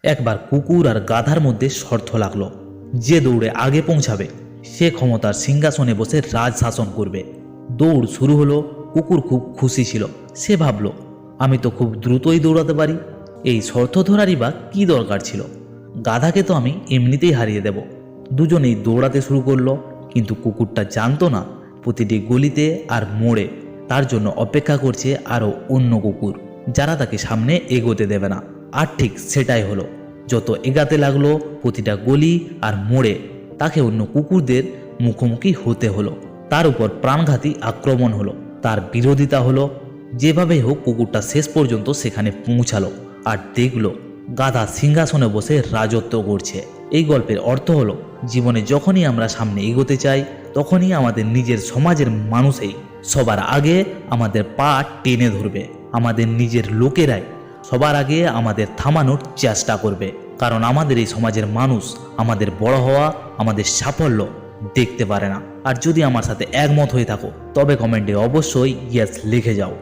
একবার কুকুর আর গাধার মধ্যে শর্ত লাগলো, যে দৌড়ে আগে পৌঁছাবে সে ক্ষমতার সিংহাসনে বসে রাজ শাসন করবে। দৌড় শুরু হলো। কুকুর খুব খুশি ছিল। সে ভাবল, আমি তো খুব দ্রুতই দৌড়াতে পারি, এই শর্ত ধরারই বা কী দরকার ছিল, গাধাকে তো আমি এমনিতেই হারিয়ে দেব। দুজনেই দৌড়াতে শুরু করলো, কিন্তু কুকুরটা জানতো না প্রতিটি গলিতে আর মোড়ে তার জন্য অপেক্ষা করছে আরও অন্য কুকুর, যারা তাকে সামনে এগোতে দেবে না। আর ঠিক সেটাই হলো। যত এগাতে লাগলো প্রতিটা গলি আর মোড়ে তাকে অন্য কুকুরদের মুখোমুখি হতে হলো। তার উপর প্রাণঘাতী আক্রমণ হলো, তার বিরোধিতা হলো। যেভাবে হোক কুকুরটা শেষ পর্যন্ত সেখানে পৌঁছালো আর দেখলো গাধা সিংহাসনে বসে রাজত্ব করছে। এই গল্পের অর্থ হলো, জীবনে যখনই আমরা সামনে এগোতে চাই তখনই আমাদের নিজের সমাজের মানুষই সবার আগে আমাদের পা টেনে ধরবে। আমাদের নিজের লোকেরাই সবার আগে আমাদের থামানোর চেষ্টা করবে, কারণ আমাদের এই সমাজের মানুষ আমাদের বড় হওয়া, আমাদের সাফল্য দেখতে পারে না। আর যদি আমার সাথে একমত হয়ে থাকো তবে কমেন্টে অবশ্যই ইয়েস লিখে যাও।